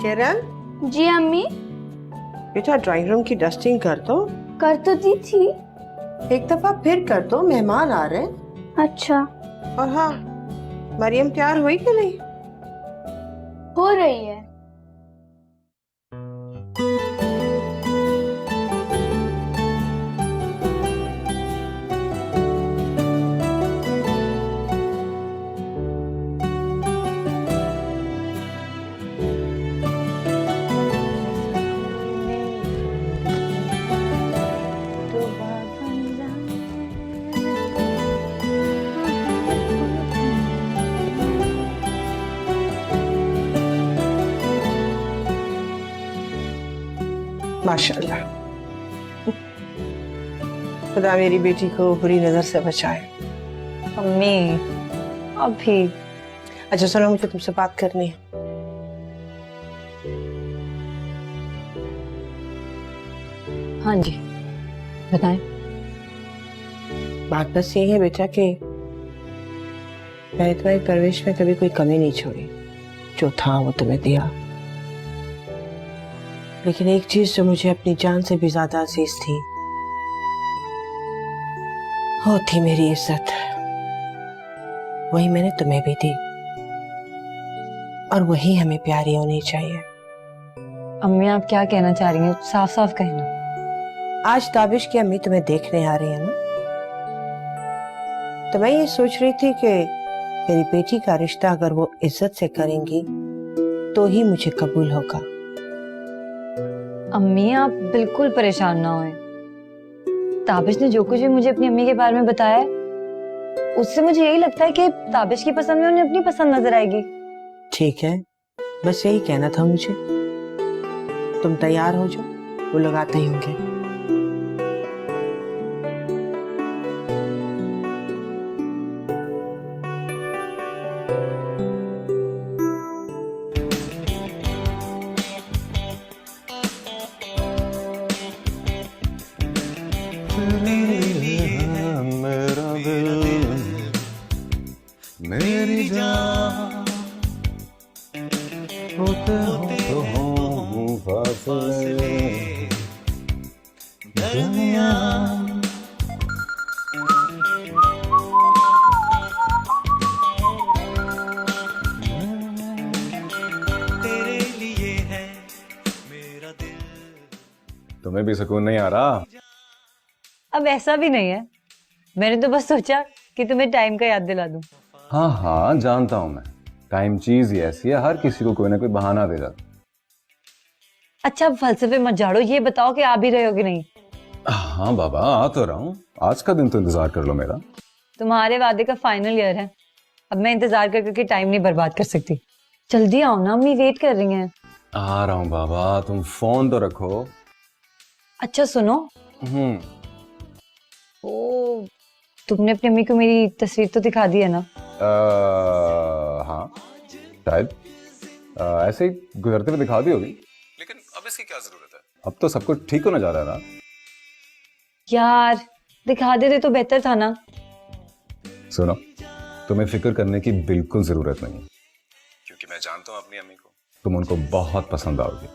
किरण, जी अम्मी। बेटा drawing room की डस्टिंग कर दो। कर तो दी थी। एक दफा फिर कर दो, मेहमान आ रहे हैं। अच्छा। और हाँ, मरियम तैयार हुई कि नहीं? हो रही है। माशाल्लाह, खुदा मेरी बेटी को बुरी नजर से बचाए। अम्मी अभी। अच्छा सुनो, मुझे तुमसे बात करनी है। हाँ जी बताएं। बात बस ये है बेटा कि मैंने तुम्हारी परवरिश में कभी कोई कमी नहीं छोड़ी, जो था वो तुम्हें दिया। लेकिन एक चीज जो मुझे अपनी जान से भी ज्यादा अजीज थी, वो थी मेरी इज्जत। वही मैंने तुम्हें भी दी और वही हमें प्यारी होनी चाहिए। अम्मी आप क्या कहना चाह रही हैं, साफ साफ कहना। आज ताबिश की अम्मी तुम्हें देखने आ रही है ना, तो मैं ये सोच रही थी कि मेरी बेटी का रिश्ता अगर वो इज्जत से करेंगी तो ही मुझे कबूल होगा। अम्मी आप बिल्कुल परेशान ना होएं। ताबिश ने जो कुछ भी मुझे अपनी अम्मी के बारे में बताया है, उससे मुझे यही लगता है कि ताबिश की पसंद में उन्हें अपनी पसंद नजर आएगी। ठीक है, बस यही कहना था मुझे। तुम तैयार हो जाओ, वो लोग आते ही होंगे। मेरा दिल मेरी जान होते हो हम फासले दरमियान। तेरे लिए है मेरा दिल। तुम्हें भी सुकून नहीं आ रहा? अब ऐसा भी नहीं है, मैंने तो बस सोचा कि तुम्हें टाइम का याद दिला दूं। हाँ हाँ जानता हूँ मैं, टाइम चीज ही ऐसी है, हर किसी को कोई ना कोई बहाना दे जाता। अच्छा अब फलसफे मत झाड़ो, ये बताओ कि आ भी रहे हो कि नहीं। हाँ बाबा आ तो रहा हूँ, आज का दिन तो इंतजार कर लो मेरा। तुम्हारे वादे का फाइनल ईयर है, अब मैं इंतजार कर करके टाइम नहीं बर्बाद कर सकती। जल्दी आओ ना, अम्मी वेट कर रही हैं। आ रहा हूँ बाबा, तुम फोन तो रखो। अच्छा सुनो, ओ तुमने अपनी अम्मी को मेरी तस्वीर तो दिखा दी है ना? हाँ शायद ऐसे ही गुजरते हुए दिखा दी होगी, लेकिन अब इसकी क्या जरूरत है, अब तो सब कुछ ठीक होने जा रहा है ना। यार दिखा देते तो बेहतर था ना। सुनो, तुम्हें फिक्र करने की बिल्कुल जरूरत नहीं, क्योंकि मैं जानता हूँ अपनी अम्मी को, तुम उनको बहुत पसंद आओगी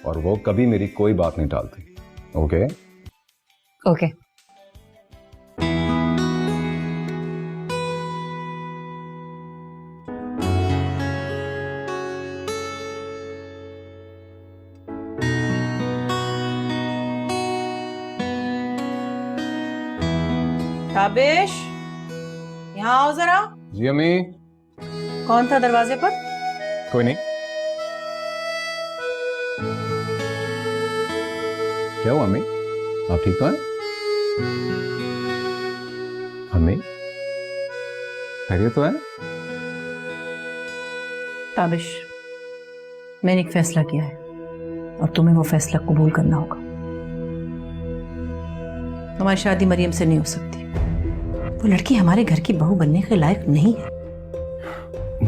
और वो कभी मेरी कोई बात नहीं टालती। Okay okay. ताबिश, यहाँ आओ जरा। जी अम्मी। कौन था दरवाजे पर? कोई नहीं। क्या हुआ अम्मी, आप ठीक तो हैं? अम्मी खैरियत तो है? ताबिश, मैंने एक फैसला किया है और तुम्हें वो फैसला कबूल करना होगा। तुम्हारी शादी मरियम से नहीं हो सकती, वो लड़की हमारे घर की बहू बनने के लायक नहीं है।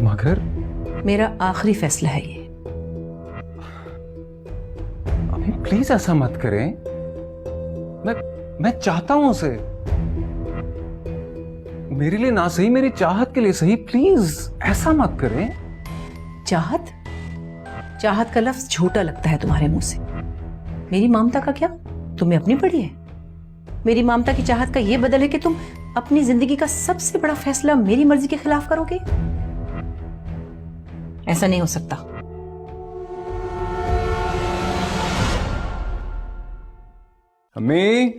मगर मेरा आखिरी फैसला है ये। अम्मी प्लीज ऐसा मत करें, मैं चाहता हूं उसे, मेरे लिए ना सही मेरी चाहत के लिए सही, प्लीज ऐसा मत करें। चाहत? चाहत का लफ्ज झूठा लगता है तुम्हारे मुंह से। मेरी ममता का क्या, तुम्हें अपनी पड़ी है? मेरी ममता की चाहत का यह बदल है कि तुम अपनी जिंदगी का सबसे बड़ा फैसला मेरी मर्जी के खिलाफ करोगे? ऐसा नहीं हो सकता। अम्मी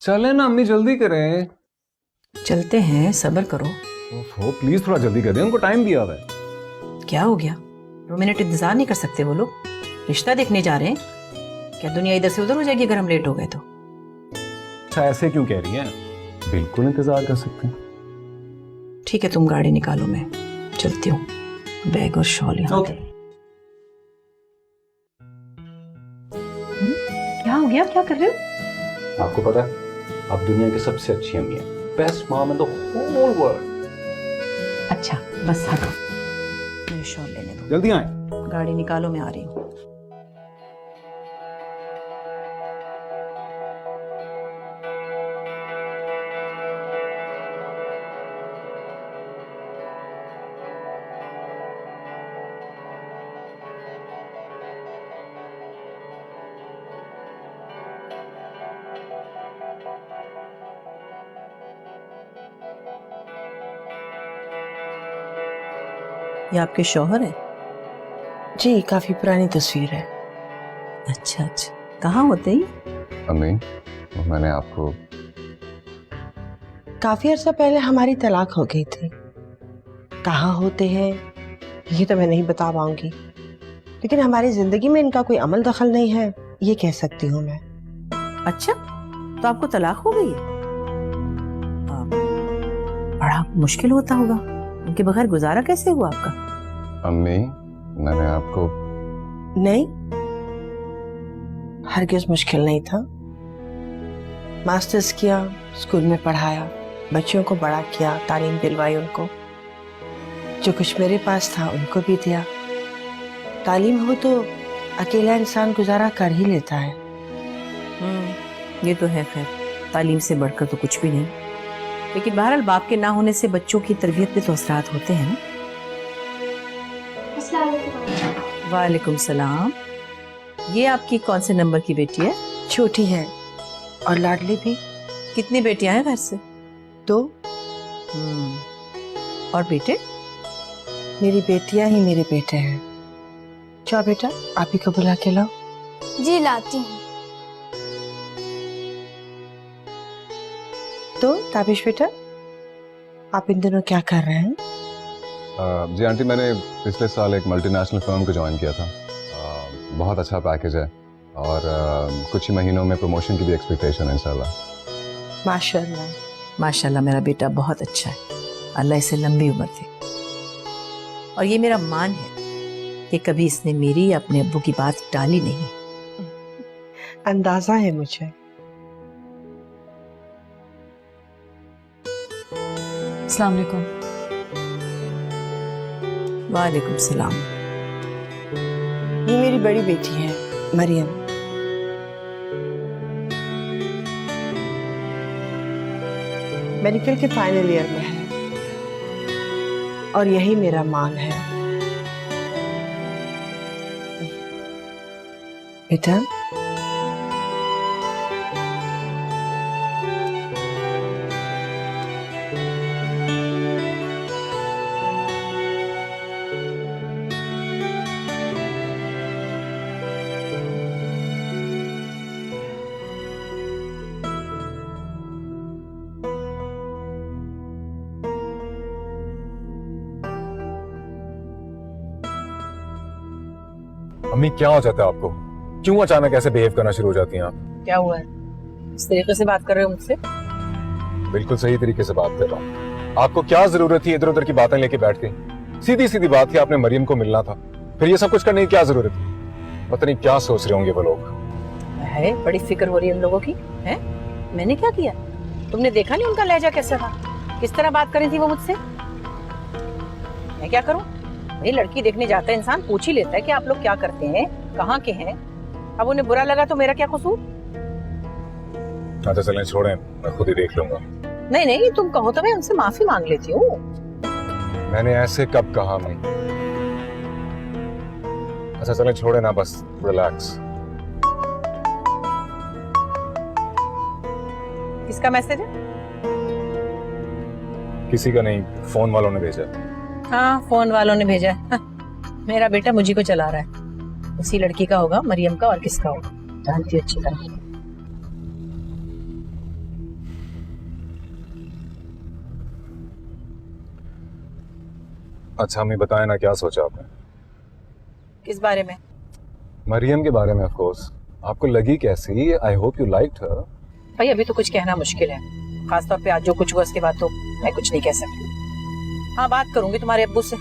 चले ना, अम्मी जल्दी करें। चलते हैं, सब्र करो। ओफो, प्लीज थोड़ा जल्दी कर दें, उनको टाइम दिया हुआ है। क्या हो गया? 2 मिनट इंतजार नहीं कर सकते वो लोग? रिश्ता देखने जा रहे हैं क्या? दुनिया इधर से उधर हो जाएगी अगर हम लेट हो गए तो। अच्छा ऐसे क्यों कह रही हैं? बिल्कुल इंतजार कर सकते हैं। ठीक है, तुम गाड़ी निकालो, मैं चलती हूँ। बैग और शॉल यहाँ ओके। क्या हो गया? क्या कर रहे हो? आपको पता है आप दुनिया की सबसे अच्छी अम्मी हैं, best mom in the whole world. अच्छा बस हटो, मुझे शॉल लेने दो। जल्दी आए। गाड़ी निकालो, मैं आ रही हूँ। ये आपके शौहर है? जी, काफी पुरानी तस्वीर है। अच्छा, कहाँ होते ही? अम्मी मैंने आपको काफी अर्सा पहले हमारी तलाक हो गई थी। कहाँ होते हैं ये तो मैं नहीं बता पाऊंगी, लेकिन हमारी जिंदगी में इनका कोई अमल दखल नहीं है, ये कह सकती हूँ मैं। अच्छा, तो आपको तलाक हो गई है? बड़ा मुश्किल होता होगा, उनके बगैर गुजारा कैसे हुआ आपका? अम्मी मैंने आपको नहीं, हरगिज मुश्किल नहीं था। मास्टर्स किया, स्कूल में पढ़ाया, बच्चों को बड़ा किया, तालीम दिलवाई उनको, जो कुछ मेरे पास था उनको भी दिया। तालीम हो तो अकेला इंसान गुजारा कर ही लेता है। ये तो है, खैर तालीम से बढ़कर तो कुछ भी नहीं, लेकिन बहरहाल बाप के ना होने से बच्चों की तरबियत पे तो असरात होते हैं ना। वालेकुम सलाम। ये आपकी कौन से नंबर की बेटी है? छोटी है और लाडली भी। कितनी बेटियां हैं घर से? 2। और बेटे? मेरी बेटियां ही मेरे बेटे हैं। जाओ बेटा, आप ही को बुला के लाओ। जी लाती हूँ। तो ताबिश बेटा, आप इन दिनों क्या कर रहे हैं? जी आंटी, मैंने पिछले साल एक मल्टीनेशनल फर्म को ज्वाइन किया था। बहुत अच्छा पैकेज है और कुछ ही महीनों में प्रमोशन की भी एक्सपेक्टेशन है इंशाल्लाह। माशाल्लाह। माशाल्लाह, मेरा बेटा बहुत अच्छा है, अल्लाह इसे लंबी उम्र दे। और ये मेरा मान है कि कभी इसने मेरी या अपने अब्बू की बात टाली नहीं। अंदाजा है मुझे। अस्सलाम वालेकुम। वालेकुम सलाम। ये मेरी बड़ी बेटी है मरियम। मेडिकल के फाइनल ईयर में है और यही मेरा मान है। बेटा, अम्मी क्या हो जाता है आपको? क्यों अचानक ऐसे बिहेव करना शुरू हो जाती हैं आप? क्या हुआ है? इस तरीके से बात कर रहे हो मुझसे? बिल्कुल सही तरीके से बात कर रहा हूँ। आपको क्या जरूरत थी इधर उधर की बातें लेके बैठ गई? सीधी सीधी बात थी, आपने मरियम को मिलना था, फिर ये सब कुछ करने की क्या जरूरत थी? पता नहीं क्या सोच रहे होंगे वो लोग। है, बड़ी फिक्र हो रही है उन लोगों की। है, मैंने क्या किया? तुमने देखा नहीं उनका लहजा कैसा था, किस तरह बात करी थी वो मुझसे? मैं क्या करूं? ये लड़की देखने जाता है इंसान, पूछ ही लेता है कि आप लोग क्या करते हैं, कहाँ के हैं। अब उन्हें बुरा लगा तो मेरा क्या कसूर? अच्छा चलें, छोड़ें, मैं खुद ही देख लूंगा। नहीं नहीं, तुम कहो तो मैं उनसे माफी मांग लेती हूँ। मैंने ऐसे कब कहा? मैं अच्छा चले छोड़े ना, बस रिलैक्स। किसका मैसेज है? किसी का नहीं, फोन वालों ने भेजा। हाँ, फोन वालों ने भेजा है। हाँ, मेरा बेटा मुझी को चला रहा है। उसी लड़की का होगा, मरियम का, और किसका होगा जानती अच्छी तरह। अच्छा हमें बताया ना, क्या सोचा आपने? किस बारे में? मरियम के बारे में ऑफ कोर्स। आपको लगी कैसी? आई होप यू लाइक्ड हर। भाई अभी तो कुछ कहना मुश्किल है, खासतौर पे आज जो कुछ हुआ उसके बाद तो मैं कुछ नहीं कह सकती। हाँ, बात करूंगी तुम्हारे अब्बू से।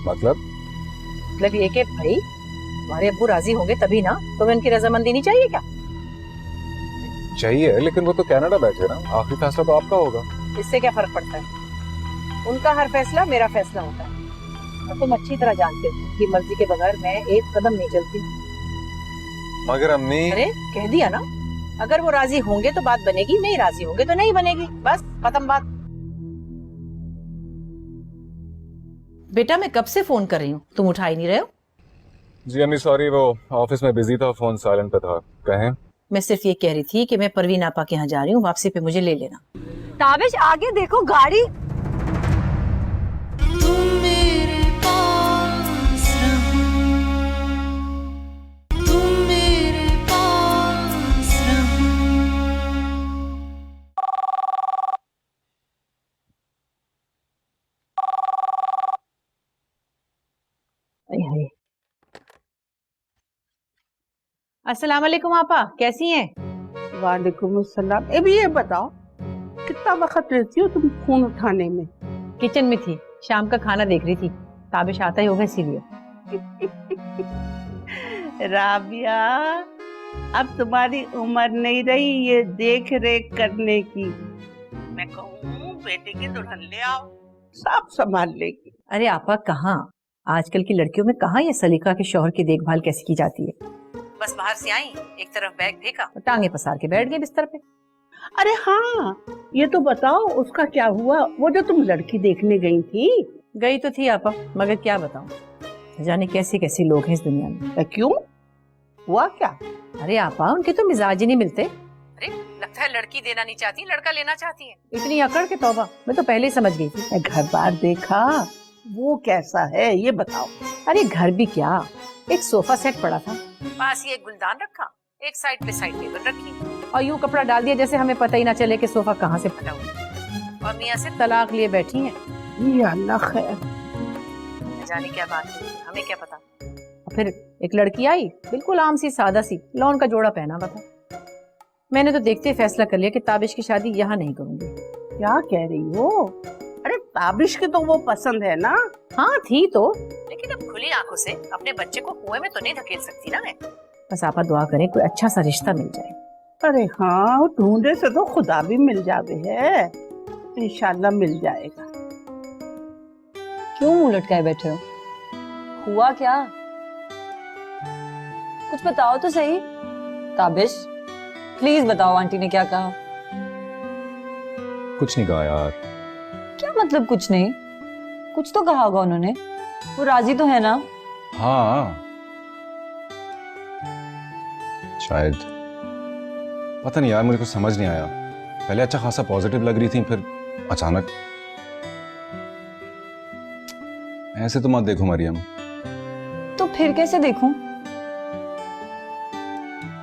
मतलब ये कि भाई तुम्हारे अब्बू राजी होंगे तभी ना, तुम्हें उनकी रजामंदी नहीं चाहिए क्या? चाहिए, लेकिन वो तो कनाडा बैठे ना, आखिरी फैसला तो आपका होगा। इससे क्या फर्क पड़ता है? उनका हर फैसला मेरा फैसला होता है, और तुम अच्छी तरह जानते हो कि मर्जी के बगैर मैं एक कदम नहीं चलती। मगर अम्मी। अरे कह दिया ना, अगर वो राजी होंगे तो बात बनेगी, नहीं राजी होंगे तो नहीं बनेगी, बस खत्म बात। बेटा मैं कब से फोन कर रही हूँ, तुम उठा ही नहीं रहे हो। जी अम्मी सॉरी, वो ऑफिस में बिजी था, फोन साइलेंट पे था। कहें? मैं सिर्फ ये कह रही थी कि मैं परवीन आपा के यहाँ जा रही हूँ, वापसी पे मुझे ले लेना। ताबिश आगे देखो, गाड़ी। अस्सलाम वालेकुम आपा, कैसी हैं? वालेकुम अस्सलाम। अभी ये बताओ कितना वक्त रहती हो तुम फोन उठाने में? किचन में थी, शाम का खाना देख रही थी, ताबिश आता ही होगा इसीलिए। राबिया, अब तुम्हारी उम्र नहीं रही ये देख रेख करने की। मैं कहूँ बेटे की दुल्हन ले आओ, सब संभाल लेगी। अरे आपा कहाँ, आजकल की लड़कियों में कहाँ ये सलीका के शौहर की देखभाल कैसी की जाती है। बस बाहर से आई, एक तरफ बैग फेंका और टांगे पसार के बैठ गए बिस्तर पे। अरे हाँ, ये तो बताओ उसका क्या हुआ, वो जो तुम लड़की देखने गई थी? गई तो थी आपा, मगर क्या बताऊं, जाने कैसे कैसे लोग हैं इस दुनिया में। क्यों, हुआ क्या? अरे आपा उनके तो मिजाज ही नहीं मिलते। अरे लगता है लड़की देना नहीं चाहती, लड़का लेना चाहती है। इतनी अकड़ के तौबा, मैं तो पहले ही समझ गई थी। घर बार देखा, वो कैसा है ये बताओ। अरे घर भी क्या, एक सोफा सेट पड़ा था, पास ही एक गुलदान रखा, एक साइड पे साइड टेबल रखी, और यूं कपड़ा डाल दिया जैसे हमें पता ही ना चले कि सोफा कहाँ से फटा हुआ। और मियाँ से तलाक लिए बैठी हैं। ये अल्लाह खैर। जाने क्या बात है, हमें क्या पता। और फिर एक लड़की आई, बिल्कुल आम सी सादा सी, लॉन का जोड़ा पहना हुआ था। मैंने तो देखते ही फैसला कर लिया कि ताबिश की शादी यहाँ नहीं करूंगी। क्या कह रही हो? अरे ताबिश की तो वो पसंद है ना? हाँ थी तो, लेकिन अब खुली आंखों से अपने बच्चे को कुएं में तो नहीं धकेल सकती ना मैं। बस आपा दुआ करें कोई अच्छा सा रिश्ता मिल जाए। अरे हाँ, ढूंढे से तो खुदा भी मिल जावे है, इंशाल्लाह मिल जाएगा। क्यों मुंह लटकाए बैठे हो? हुआ क्या? कुछ बताओ तो सही। ताबिश प्लीज बताओ, आंटी ने क्या कहा? कुछ नहीं कहा यार। क्या मतलब कुछ नहीं? कुछ तो कहा होगा उन्होंने। वो राजी तो है ना? हाँ शायद, पता नहीं यार, मुझे कुछ समझ नहीं आया। पहले अच्छा खासा पॉजिटिव लग रही थी, फिर अचानक। ऐसे तो मत देखो मरियम। तो फिर कैसे देखूं?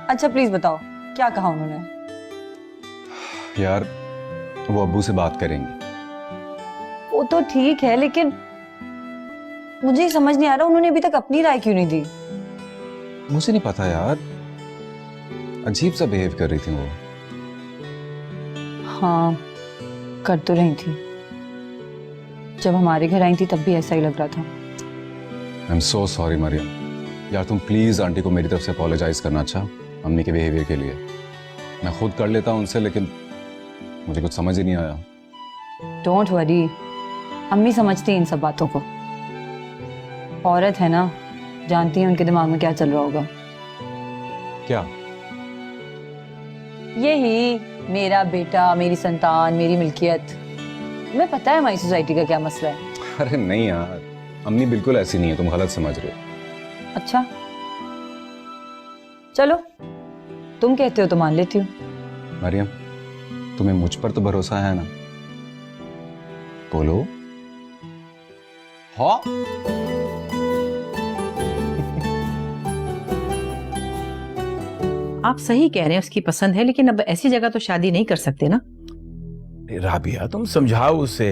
अच्छा प्लीज बताओ क्या कहा उन्होंने? यार वो अब्बू से बात करेंगी। वो तो ठीक है, लेकिन मुझे ही समझ नहीं आ रहा उन्होंने अभी तक अपनी राय क्यों नहीं दी। मुझे नहीं पता यार, अजीब सा बिहेव कर रही थी वो। हाँ कर तो रही थी, जब हमारे घर आई थी तब भी ऐसा ही लग रहा था। I am so sorry Mariyam. यार तुम प्लीज आंटी को मेरी तरफ से अपोलोजाइज करना, अच्छा अम्मी के बिहेवियर के लिए। मैं खुद कर लेता हूँ उनसे, लेकिन मुझे कुछ समझ ही नहीं आया। डोंट वरी, अम्मी समझती हैं इन सब बातों को। औरत है ना, जानती है उनके दिमाग में क्या चल रहा होगा। क्या? यही मेरा बेटा, मेरी संतान, मेरी मिल्कियत। मैं पता है हमारी सोसाइटी का क्या मसला है। अरे नहीं यार, अम्मी बिल्कुल ऐसी नहीं है, तुम गलत समझ रहे हो। अच्छा चलो, तुम कहते हो तो मान लेती हूँ। मरियम, तुम्हें मुझ पर तो भरोसा है ना? बोलो। हाँ। आप सही कह रहे हैं, उसकी पसंद है, लेकिन अब ऐसी जगह तो शादी नहीं कर सकते ना। राबिया तुम समझाओ उसे।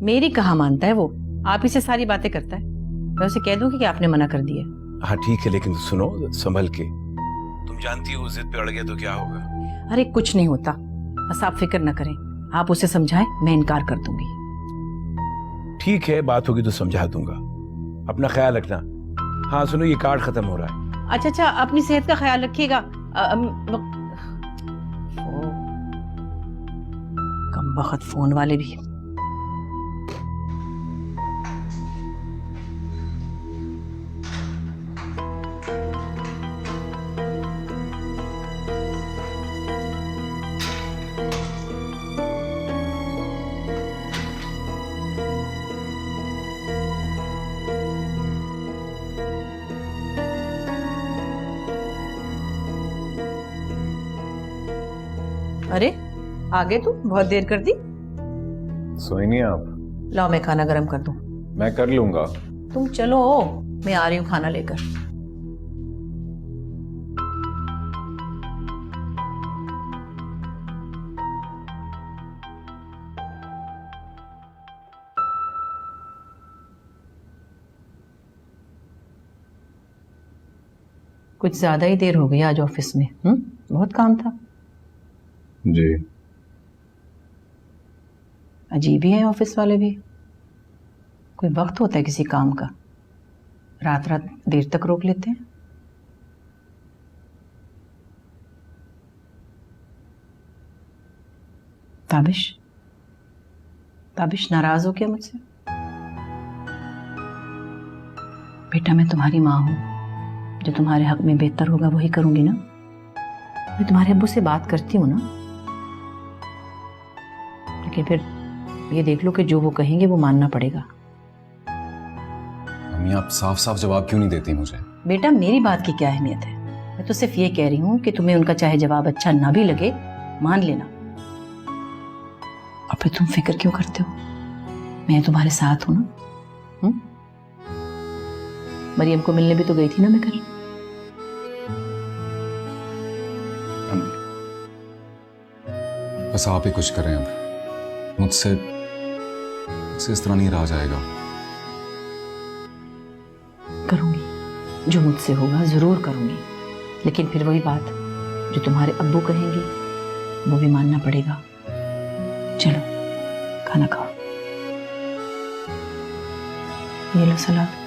मेरी कहाँ मानता है वो, आप ही से सारी बातें करता है। मैं उसे कह दूंगी कि आपने मना कर दिया। हाँ ठीक है, लेकिन सुनो संभल के। तुम जानती हो जिद पे अड़ गया तो क्या होगा। अरे कुछ नहीं होता, बस आप फिक्र न करें। आप उसे समझाएं, मैं इनकार कर दूंगी। ठीक है, बात होगी तो समझा दूंगा। अपना ख्याल रखना। हाँ सुनो, ये कार्ड खत्म हो रहा है। अच्छा, अपनी सेहत का ख्याल रखिएगा। कम वक्त फोन वाले भी। अरे आगे तू बहुत देर कर दी। सोई नहीं आप? लाओ मैं खाना गरम कर दूं। मैं कर लूंगा। तुम चलो, मैं आ रही हूँ खाना लेकर। कुछ ज्यादा ही देर हो गई आज ऑफिस में। बहुत काम था। जी। अजीब ही है ऑफिस वाले भी। कोई वक्त होता है किसी काम का, रात रात देर तक रोक लेते हैं। ताबिश, ताबिश नाराज हो क्या मुझसे? बेटा मैं तुम्हारी माँ हूं, जो तुम्हारे हक में बेहतर होगा वही करूंगी ना। मैं तुम्हारे अब्बू से बात करती हूँ ना, लेकिन फिर ये देख लो कि जो वो कहेंगे वो मानना पड़ेगा। मम्मी आप साफ साफ जवाब क्यों नहीं देती मुझे? बेटा मेरी बात की क्या अहमियत है, मैं तो सिर्फ ये कह रही हूँ कि तुम्हें उनका चाहे जवाब अच्छा ना भी लगे, मान लेना। अब फिर तुम फिक्र क्यों करते हो? मैं तुम्हारे साथ हूं ना। मरियम को मिलने भी तो गई थी ना मैं कल। बस आप ही कुछ करें अब। मुझसे इस तरह नहीं रहा जाएगा। करूंगी, जो मुझसे होगा जरूर करूंगी, लेकिन फिर वही बात, जो तुम्हारे अब्बू कहेंगे वो भी मानना पड़ेगा। चलो खाना खाओ। ये लो सलाद।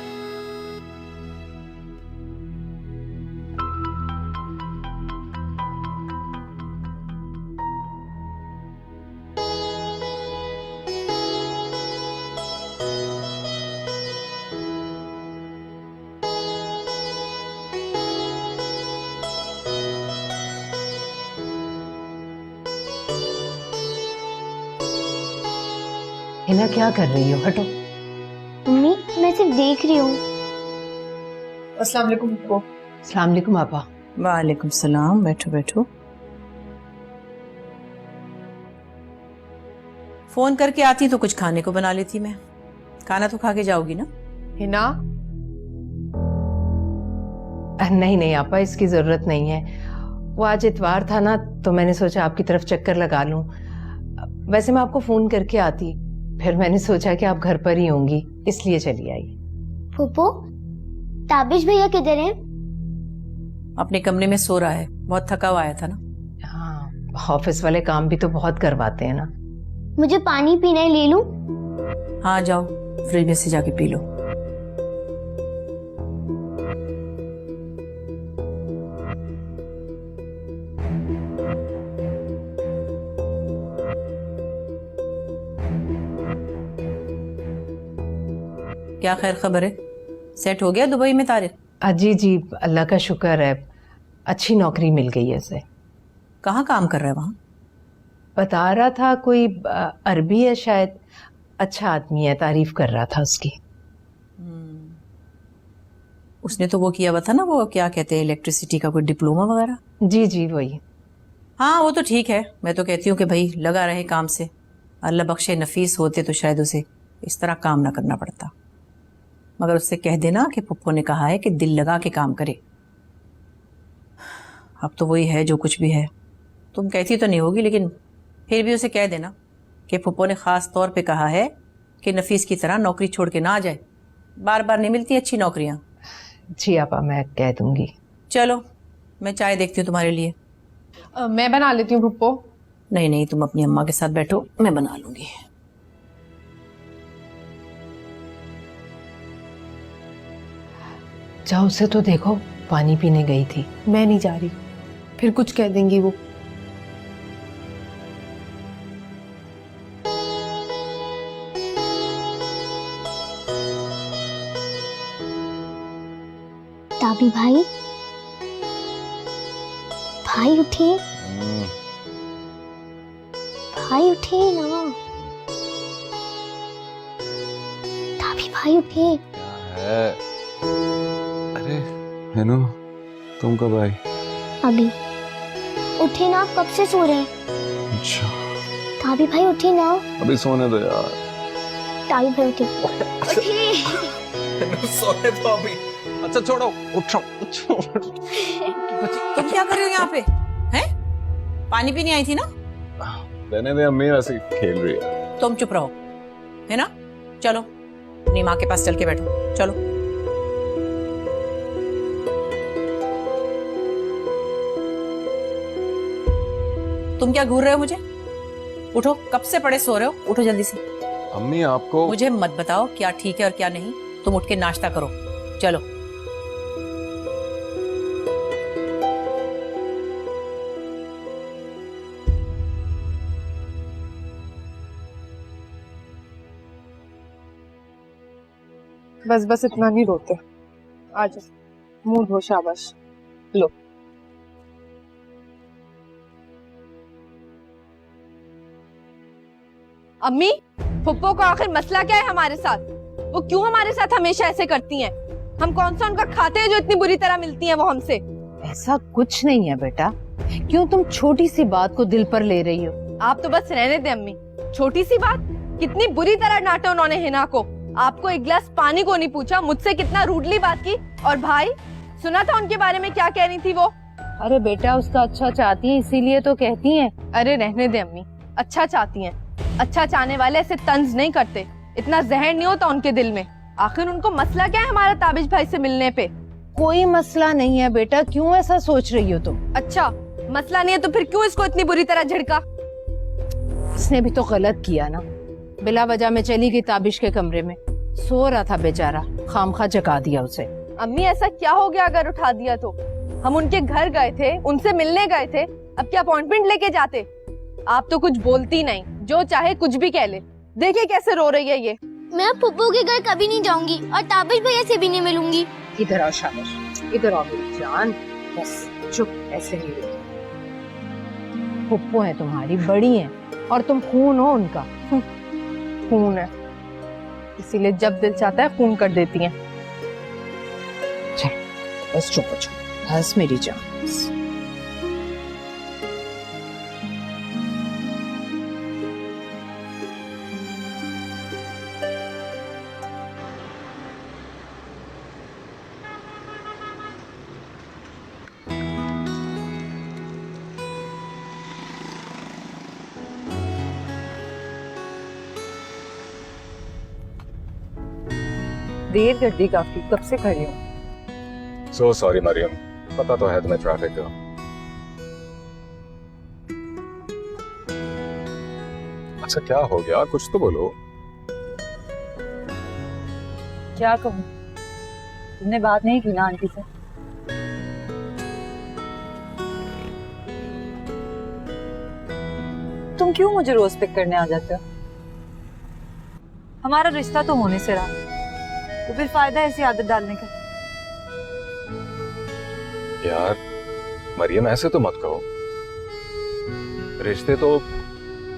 हिना क्या कर रही हो? हटो। मम्मी मैं सिर्फ देख रही हूँ। अस्सलाम वालेकुम अप्पू। अस्सलाम वालेकुम आपा। वालेकुम सलाम। बैठो बैठो। फोन करके आती तो कुछ खाने को बना लेती मैं। खाना तो खा के जाओगी ना? हिना, नहीं नहीं आपा, इसकी जरूरत नहीं है। वो आज इतवार था ना, तो मैंने सोचा आपकी तरफ चक्कर लगा लूं। वैसे मैं आपको फोन करके आती, फिर मैंने सोचा कि आप घर पर ही होंगी, इसलिए चली आई। फूफो, ताबिश भैया किधर हैं? अपने कमरे में सो रहा है, बहुत थका हुआ आया था ना। हाँ, ऑफिस वाले काम भी तो बहुत करवाते हैं ना। मुझे पानी पीना है, ले लूं? हाँ जाओ, फ्रिज में से जाके पी लो। क्या खैर खबर है? सेट हो गया दुबई में तारिक? जी जी, अल्लाह का शुक्र है, अच्छी नौकरी मिल गई है इसे। कहाँ काम कर रहा है? वहाँ बता रहा था कोई अरबी है शायद, अच्छा आदमी है, तारीफ कर रहा था उसकी। उसने तो वो किया हुआ था ना, वो क्या कहते हैं, इलेक्ट्रिसिटी का कोई डिप्लोमा वगैरह। जी जी वही। हाँ वो तो ठीक है, मैं तो कहती हूँ कि भाई लगा रहे काम से। अल्लाह बख्शे नफीस होते तो शायद उसे इस तरह काम ना करना पड़ता। मगर उससे कह देना कि पप्पू ने कहा है कि दिल लगा के काम करे। अब तो वही है जो कुछ भी है। तुम कहती तो नहीं होगी, लेकिन फिर भी उसे कह देना कि पप्पू ने ख़ास तौर पे कहा है कि नफीस की तरह नौकरी छोड़ के ना आ जाए। बार बार नहीं मिलती अच्छी नौकरियां। जी आपा, मैं कह दूंगी। चलो मैं चाय देखती हूँ तुम्हारे लिए। मैं बना लेती हूँ पप्पू। नहीं नहीं, तुम अपनी अम्मा के साथ बैठो, मैं बना लूंगी। जाओ उसे तो देखो, पानी पीने गई थी। मैं नहीं जा रही, फिर कुछ कह देंगी वो। ताबी भाई, भाई उठे, भाई उठे ना। ताबी भाई उठे। अरे हेनो, तुम कब आई? अभी उठे ना, आप कब से सो रहे हैं? अच्छा ताबी भाई उठे ना। अभी सोने दो यार। ताबी भाई उठे। उठे। सोने दो अभी। अच्छा छोड़ो, उठो। तुम क्या कर रहे हो यहाँ पे? हैं? पानी पीने आई थी ना? रहने दे अम्मी, वैसे खेल रही है। तुम चुप रहो, है ना? चलो अपनी माँ के पास चल के बैठो, चलो। तुम क्या घूर रहे हो मुझे? उठो, कब से पड़े सो रहे हो? उठो जल्दी से। अम्मी आपको मुझे मत बताओ क्या ठीक है और क्या नहीं। तुम उठ के नाश्ता करो, चलो। बस बस इतना नहीं रोते। आ जाओ, मुंह धो, शाबाश। लो। अम्मी, फुप्पो का आखिर मसला क्या है हमारे साथ? वो क्यों हमारे साथ हमेशा ऐसे करती हैं? हम कौन सा उनका खाते हैं जो इतनी बुरी तरह मिलती हैं वो हमसे? ऐसा कुछ नहीं है बेटा, क्यों तुम छोटी सी बात को दिल पर ले रही हो? आप तो बस रहने दे अम्मी। छोटी सी बात? कितनी बुरी तरह डांटा उन्होंने हिना को। आपको एक गिलास पानी को नहीं पूछा, मुझसे कितना रूडली बात की। और भाई, सुना था उनके बारे में क्या कह रही थी वो? अरे बेटा, उसका अच्छा चाहती है इसीलिए तो कहती हैं। अरे रहने दे अम्मी, अच्छा चाहती हैं। अच्छा चाहने वाले ऐसे तंज नहीं करते, इतना जहर नहीं होता उनके दिल में। आखिर उनको मसला क्या है हमारा ताबिश भाई से मिलने पे? कोई मसला नहीं है बेटा, क्यों ऐसा सोच रही हो तुम? अच्छा मसला नहीं है तो फिर क्यों इसको इतनी बुरी तरह झिड़का? इसने भी तो गलत किया ना, बिला वजह में चली गई ताबिश के कमरे में। सो रहा था बेचारा, खामखा जगा दिया उसे। अम्मी ऐसा क्या हो गया अगर उठा दिया तो? हम उनके घर गए थे, उनसे मिलने गए थे, अब क्या अपॉइंटमेंट लेके जाते? आप तो कुछ बोलती नहीं, जो चाहे कुछ भी कह ले। देखिए कैसे रो रही है ये। मैं पप्पू के घर कभी नहीं जाऊंगी और ताबिश भैया से भी नहीं मिलूंगी। इधर आओ शाबाश, इधर आओ मेरी जान। बस चुप, ऐसे नहीं रोती। पुप्पो है तुम्हारी, बड़ी है, और तुम खून हो उनका। खून है, इसीलिए जब दिल चाहता है खून कर देती हैं। चल बस चुप हो जाओ, बस मेरी जान। बस। देर कर दी काफी, कब से खड़ी हूँ। सो सॉरी मरियम, पता तो है तुम्हें ट्रैफिक का। अच्छा क्या हो गया, कुछ तो बोलो। क्या कहूँ, तुमने बात नहीं की ना आंटी से? तुम क्यों मुझे रोज पिक करने आ जाते हो? हमारा रिश्ता तो होने से रहा, तो फिर फायदा है ऐसी आदत डालने का? यार मरियम ऐसे तो मत कहो, रिश्ते तो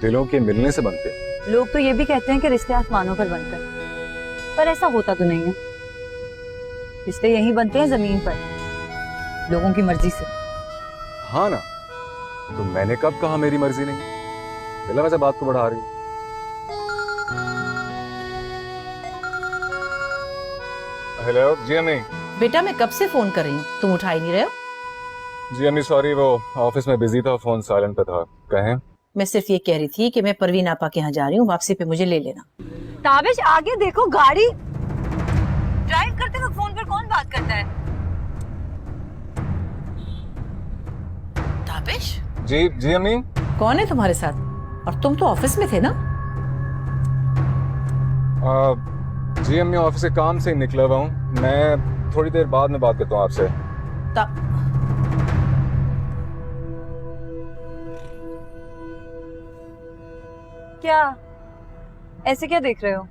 दिलों के मिलने से बनते हैं। लोग तो ये भी कहते हैं कि रिश्ते आसमानों पर बनते हैं, पर ऐसा होता तो नहीं है। रिश्ते यहीं बनते हैं जमीन पर, लोगों की मर्जी से। हाँ ना, तो मैंने कब कहा मेरी मर्जी नहीं? पहले वैसे बात को बढ़ा रही हूँ। हेलो जी अम्मी। बेटा मैं कब से फोन कर रही हूँ, तुम उठा ही नहीं रहे हो। जी अम्मी सॉरी, वो ऑफिस में बिजी था, फोन साइलेंट पे था। कहें? मैं सिर्फ ये कह रही थी कि मैं परवीन आपा के यहाँ जा रही हूँ, वापसी पे मुझे ले लेना। ताबिश आगे देखो, गाड़ी ड्राइव करते वक्त फोन पर कौन बात करता है? ताबिश जी जी अम्मी। कौन है तुम्हारे साथ? और तुम तो ऑफिस में थे ना? जी अम्मी ऑफिस के काम से ही निकला हुआ हूँ, मैं थोड़ी देर बाद में बात करता हूँ आपसे। क्या ऐसे क्या देख रहे हो?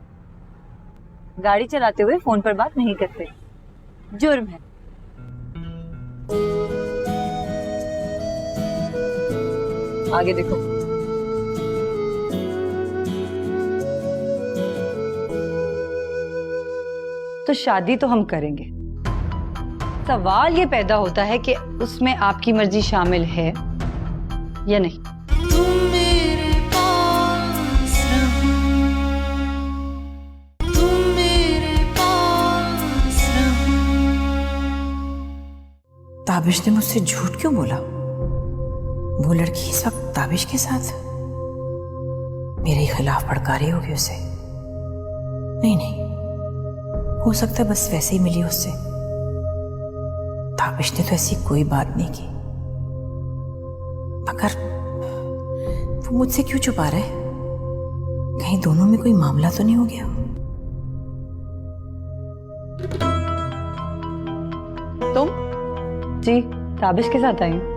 गाड़ी चलाते हुए फोन पर बात नहीं करते, जुर्म है। आगे देखो। तो शादी तो हम करेंगे, सवाल ये पैदा होता है कि उसमें आपकी मर्जी शामिल है या नहीं। ताबिश ने मुझसे झूठ क्यों बोला? वो लड़की इस वक्त ताबिश के साथ मेरे खिलाफ भड़का रही होगी उसे। नहीं नहीं, हो सकता है बस वैसे ही मिली उससे। ताबिश ने तो ऐसी कोई बात नहीं की, मगर वो मुझसे क्यों छुपा रहा है? कहीं दोनों में कोई मामला तो नहीं हो गया? तुम? जी ताबिश के साथ आई हूं।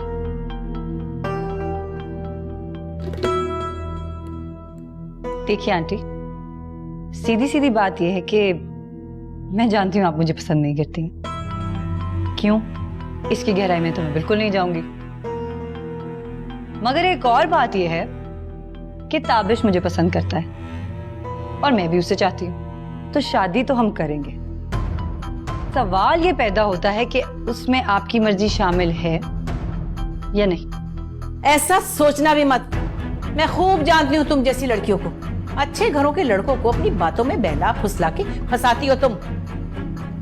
देखिए आंटी, सीधी सीधी बात यह है कि मैं जानती हूं आप मुझे पसंद नहीं करती। क्यों? इसकी गहराई में तो मैं बिल्कुल नहीं जाऊंगी, मगर एक और बात यह है कि ताबिश मुझे पसंद करता है और मैं भी उसे चाहती हूं, तो शादी तो हम करेंगे। सवाल ये पैदा होता है कि उसमें आपकी मर्जी शामिल है या नहीं। ऐसा सोचना भी मत, मैं खूब जानती हूँ तुम जैसी लड़कियों को। अच्छे घरों के लड़कों को अपनी बातों में बहला फुसला के फंसाती हो तुम।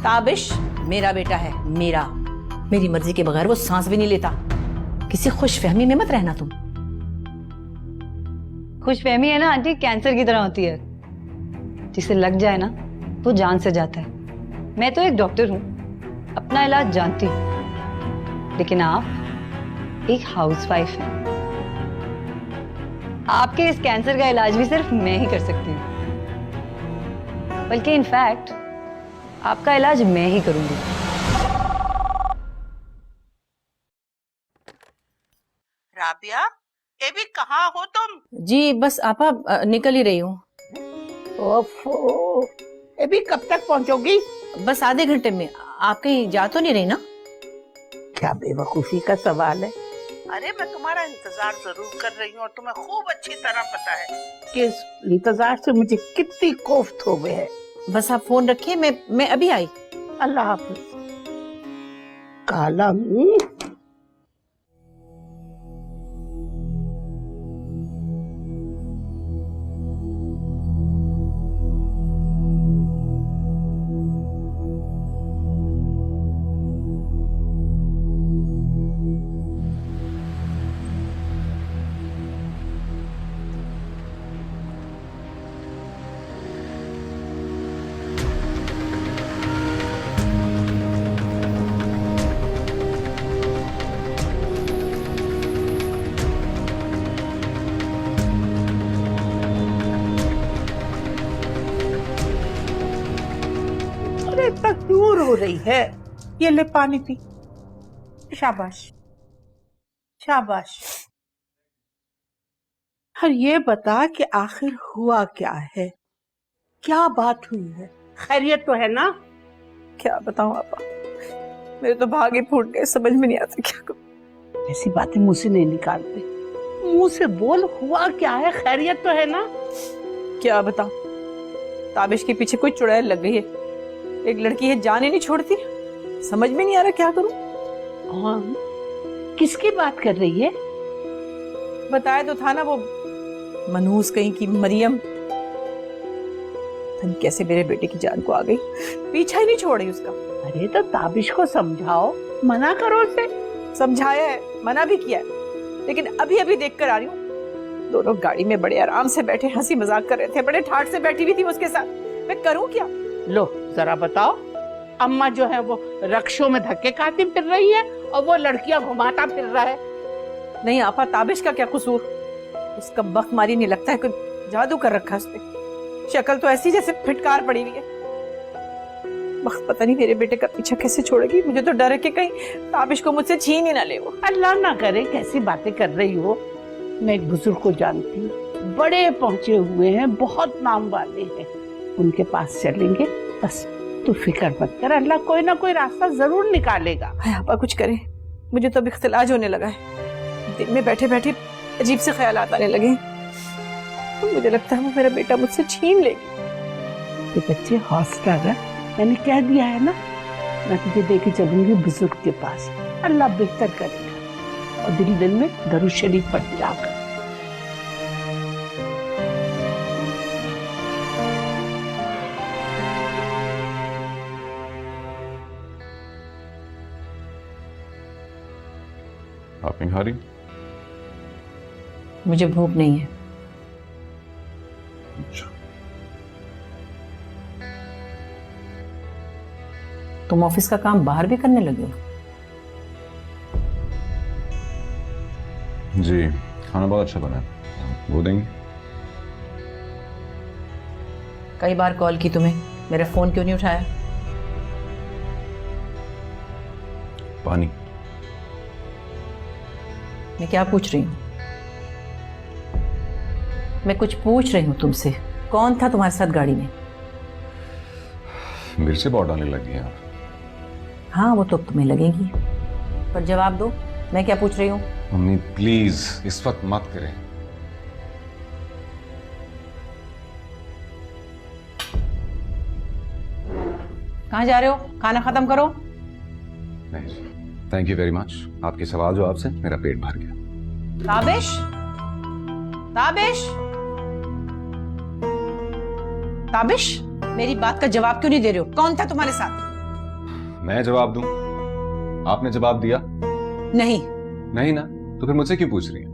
ताबिश मेरा बेटा है, मेरा, मेरी मर्जी के बगैर वो सांस भी नहीं लेता। किसी खुशफहमी में मत रहना तुम। खुशफहमी है ना आंटी, कैंसर की तरह होती है, जिसे लग जाए ना वो जान से जाता है। मैं तो एक डॉक्टर हूं, अपना इलाज जानती हूं, लेकिन आप एक हाउसवाइफ हैं। आपके इस कैंसर का इलाज भी सिर्फ मैं ही कर सकती हूं, बल्कि इनफैक्ट आपका इलाज मैं ही करूंगी। राबिया, ये भी कहाँ हो तुम? जी बस आपा निकल ही रही हूँ। ओफो, ये भी कब तक पहुंचोगी? बस आधे घंटे में। आप कहीं जा तो नहीं रही ना? क्या बेवकूफी का सवाल है। अरे मैं तुम्हारा इंतजार जरूर कर रही हूँ और तुम्हें खूब अच्छी तरह पता है कि इस इंतजार से मुझे कितनी कोफ्त हो गए है। बस आप फोन रखिए, मैं अभी आई। अल्लाह हाफिज। काला मुंह। इतना दूर हो रही है, ये ले पानी पी। शाबाश शाबाश। और ये बता कि आखिर हुआ क्या है, क्या बात हुई है? खैरियत तो है ना? क्या बताऊं आपा, मेरे तो भाग ही फूट गए, समझ में नहीं आता क्या करूं। ऐसी बातें मुंह से नहीं निकालते, मुंह से बोल। हुआ क्या है? खैरियत तो है ना? क्या बताऊं, ताबिश के पीछे कोई चुड़ैल लग गई है। एक लड़की है, जान ही नहीं छोड़ती। समझ में नहीं आ रहा क्या करूं। कौन? किसकी बात कर रही है? बताया तो था ना वो मनहूस कहीं की मरियम, पता नहीं कैसे मेरे बेटे की जान को आ गई, पीछा ही नहीं छोड़ रही उसका। अरे तो ताबिश को समझाओ, मना करो उसे। समझाया है, मना भी किया है, लेकिन अभी अभी देख कर आ रही हूँ, दोनों गाड़ी में बड़े आराम से बैठे हंसी मजाक कर रहे थे, बड़े ठाट से बैठी हुई थी उसके साथ। मैं करूँ क्या? लो जरा बताओ, अम्मा जो है वो रक्षों में धक्के खाती फिर रही है और वो लड़कियां घुमाता फिर रहा है। नहीं आपा, ताबिश का क्या कसूर? उसका बखमारी नहीं लगता है, कुछ जादू कर रखा है उसने। शक्ल तो ऐसी जैसे फिटकार पड़ी हुई है। वक्त पता नहीं मेरे बेटे का पीछा कैसे छोड़ेगी। मुझे तो डर है कि कहीं ताबिश को मुझसे छीन ही ना ले वो। अल्लाह ना करे, कैसी बातें कर रही हो। मैं एक बुजुर्ग को जानती हूँ, बड़े पहुंचे हुए हैं, बहुत नाम वाले हैं, उनके पास चलेंगे। बस तू फिक्र मत कर, अल्लाह कोई ना कोई रास्ता जरूर निकालेगा। आपा कुछ करे, मुझे तो अभी इख्तिलाज होने लगा है। दिन में बैठे बैठे अजीब से ख्यालात आने लगे। मुझे लगता है वो मेरा बेटा मुझसे छीन लेगी। तो बच्चे हौसला रख, मैंने कह दिया है ना, मैं तुझे देके चलूंगी बुजुर्ग के पास, अल्लाह बेहतर करेगा। और दिल दिल में दरूद शरीफ पढ़ जाकर। आप नहीं खा रही? मुझे भूख नहीं है। अच्छा। तुम ऑफिस का काम बाहर भी करने लगे हो? जी, खाना बहुत अच्छा बना है, वो देंगे। कई बार कॉल की तुम्हें, मेरा फोन क्यों नहीं उठाया? पानी। मैं क्या पूछ रही हूँ? मैं कुछ पूछ रही हूँ तुमसे। कौन था तुम्हारे साथ गाड़ी में? मिर्ची बहुत डालने लगी हैं आप। हाँ वो तो तुम्हें लगेगी, पर जवाब दो, मैं क्या पूछ रही हूँ? मम्मी प्लीज इस वक्त मत करें। कहाँ जा रहे हो? खाना खत्म करो। नहीं, थैंक यू वेरी मच। आपके सवाल जवाब से मेरा पेट भर गया। ताबिश, ताबिश, ताबिश, मेरी बात का जवाब क्यों नहीं दे रहे हो? कौन था तुम्हारे साथ? मैं जवाब दूं? आपने जवाब दिया? नहीं। नहीं ना, तो फिर मुझसे क्यों पूछ रही हैं?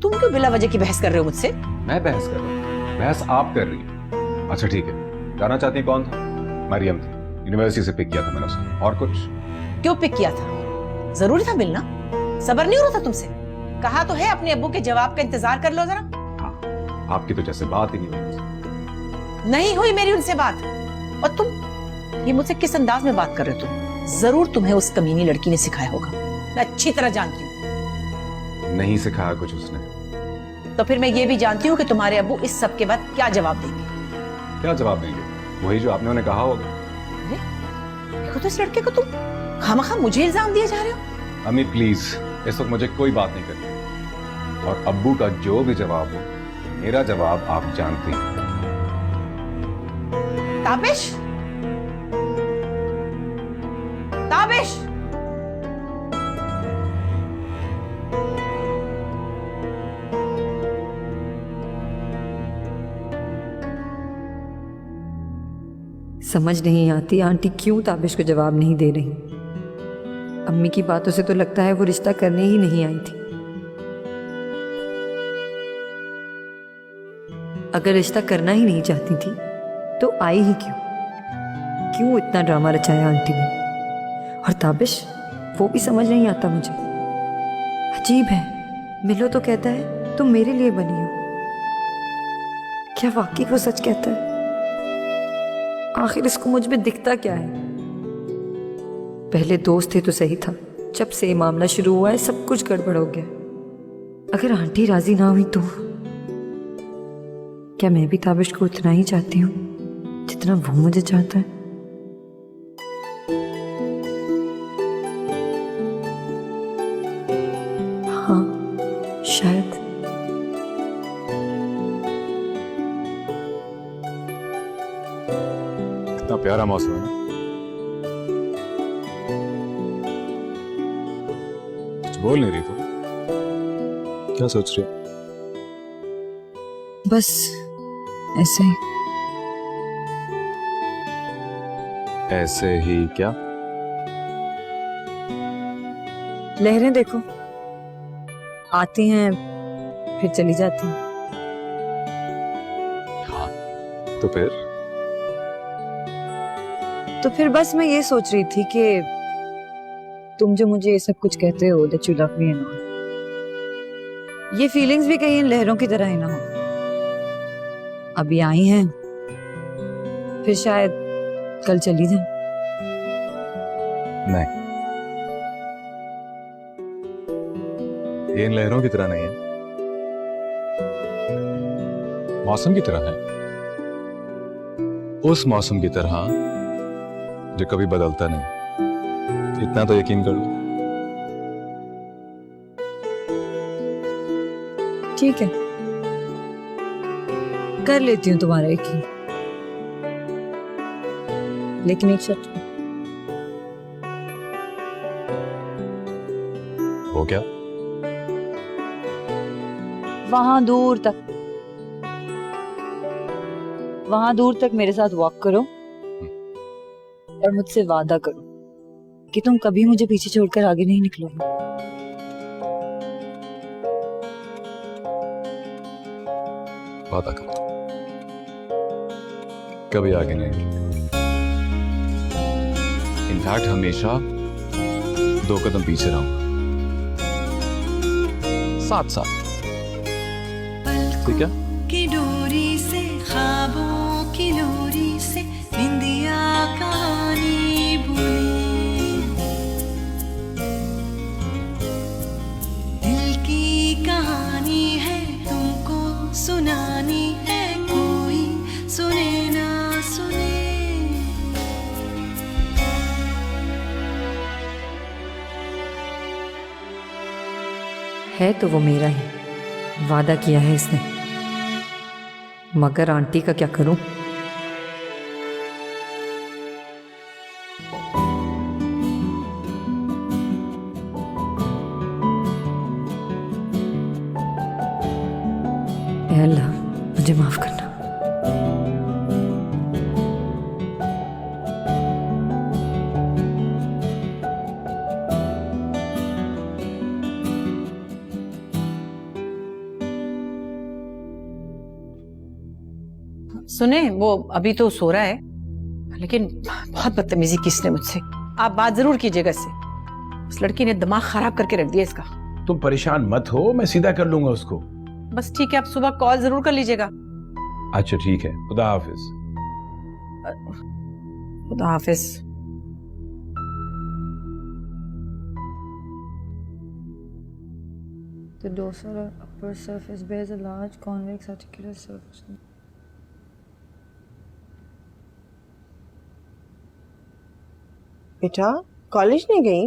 तुम क्यों बिला वजह की बहस कर रहे हो मुझसे? मैं बहस कर रहा हूँ? बहस आप कर रही हैं। अच्छा ठीक है, जानना चाहती हैं कौन था? मरियम थी, यूनिवर्सिटी से पिक किया था मैंने उसे। और कुछ? क्यों पिक किया था? जरूरी था मिलना? सबर नहीं हो रहा था तुमसे? कहा तो है अपने अब्बू के जवाब का इंतजार कर लो जरा। हाँ, आपकी तो जैसे बात ही नहीं हुई। नहीं हुई मेरी उनसे बात। और तुम ये मुझसे किस अंदाज में बात कर रहे हो? तुम जरूर तुम्हें उस कमीनी लड़की ने सिखाया होगा, मैं अच्छी तरह जानती हूँ। नहीं सिखाया कुछ उसने। तो फिर मैं ये भी जानती हूँ कि तुम्हारे अब्बू इस सब के बाद क्या जवाब देंगे। क्या जवाब देंगे? वही जो आपने उन्हें कहा होगा। देखो तो इस लड़के को तुम खामखा मुझे इल्जाम दिए जा रहे हो। अम्मी प्लीज, इस वक्त मुझे कोई बात नहीं करनी। और अब्बू का जो भी जवाब हो, मेरा जवाब आप जानते हैं। ताबिश, ताबिश, समझ नहीं आती आंटी क्यों ताबिश को जवाब नहीं दे रही। अम्मी की बातों से तो लगता है वो रिश्ता करने ही नहीं आई थी। अगर रिश्ता करना ही नहीं चाहती थी तो आई ही क्यों? क्यों इतना ड्रामा रचाया आंटी ने? और ताबिश, वो भी समझ नहीं आता मुझे। अजीब है, मिलो तो कहता है तुम मेरे लिए बनी हो। क्या वाकई वो सच कहता है? आखिर इसको मुझ में दिखता क्या है? पहले दोस्त थे तो सही था, जब से ये मामला शुरू हुआ है सब कुछ गड़बड़ हो गया। अगर आंटी राजी ना हुई तो क्या मैं भी ताबिश को उतना ही चाहती हूँ जितना वो मुझे चाहता है? हाँ शायद। कितना प्यारा मौसम है ना? बोल नहीं रही तू, क्या सोच रही? बस ऐसे ही। ऐसे ही क्या? लहरें देखो, आती हैं फिर चली जाती हैं। हाँ, तो फिर बस मैं ये सोच रही थी कि तुम जो मुझे ये सब कुछ कहते हो, that you love me and all, ये फीलिंग्स भी कहीं इन लहरों की तरह ही ना हो। अभी आई हैं, फिर शायद कल चली जाए। नहीं, ये इन लहरों की तरह नहीं है, मौसम की तरह है। उस मौसम की तरह जो कभी बदलता नहीं। इतना तो यकीन कर लो। ठीक है, कर लेती हूँ तुम्हारा यकीन, लेकिन एक शर्त पे। वो क्या? वहां दूर तक मेरे साथ वॉक करो और मुझसे वादा करो कि तुम कभी मुझे पीछे छोड़कर आगे नहीं निकलोगे। वादा करो, कभी आगे नहीं। इनफैक्ट हमेशा 2 कदम पीछे रहूंगा, साथ साथ। ठीक है? की डोरी से, ख्वाबों की डोरी से, निंदिया कहानी बुनी, दिल की कहानी है तुमको सुनानी है, कोई सुने ना सुने। है तो वो मेरा ही, वादा किया है इसने, मगर आंटी का क्या करूं? ऐ अल्लाह, मुझे माफ करना। सुने, वो अभी तो सो रहा है, लेकिन बहुत बदतमीजी की इसने मुझसे। आप बात जरूर कीजिएगा इससे। इस लड़की ने दिमाग खराब करके रख दिया इसका। तुम परेशान मत हो, मैं सीधा कर लूंगा उसको। बस ठीक है, आप सुबह कॉल जरूर कर लीजिएगा। अच्छा ठीक है, खुदा हाफिज। खुदा हाफिज। The dorsal or upper surface bears a large convex articular surface. बेटा कॉलेज नहीं गई?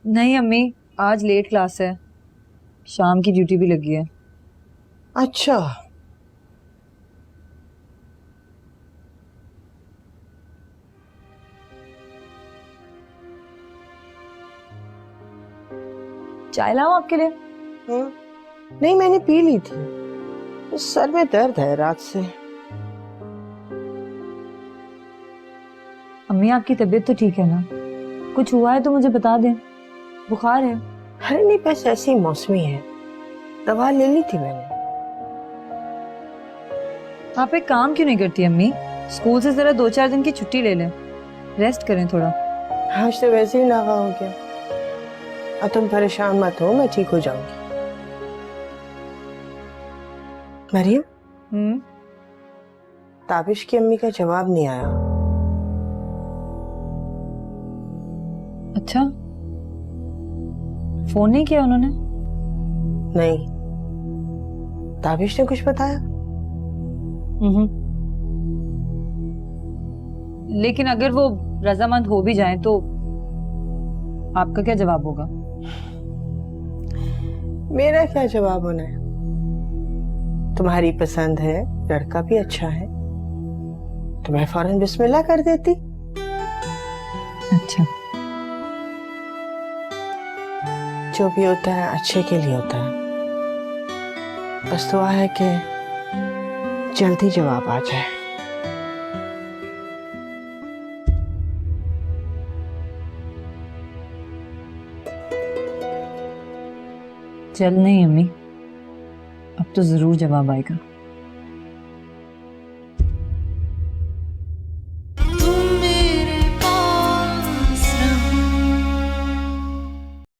नहीं अम्मी, आज लेट क्लास है, शाम की ड्यूटी भी लगी है। अच्छा, चाय लाऊं आपके लिए? नहीं मैंने पी ली थी, सर में दर्द है रात से। अम्मी आपकी तबीयत तो ठीक है ना? कुछ हुआ है तो मुझे बता दें, बुखार है? अरे नहीं, बस ऐसी मौसमी है, दवा ले ली थी मैंने। आप एक काम क्यों नहीं करती अम्मी, स्कूल से जरा 2-4 दिन की छुट्टी ले लें, रेस्ट करें थोड़ा। आज तो वैसे ही नागा हो गया। अब तुम परेशान मत हो, मैं ठीक हो जाऊंगी। मरियम, ताबिश की अम्मी का जवाब नहीं आया। अच्छा, फोन नहीं किया उन्होंने? नहीं, ताबिश ने कुछ बताया? लेकिन अगर वो रजामंद हो भी जाएं तो आपका क्या जवाब होगा? मेरा क्या जवाब होना है? तुम्हारी पसंद है, लड़का भी अच्छा है, तो मैं फौरन बिस्मिल्लाह कर देती। अच्छा, जो भी होता है अच्छे के लिए होता है। बस दुआ है कि जल्दी जवाब आ जाए। चल नहीं अम्मी, अब तो जरूर जवाब आएगा।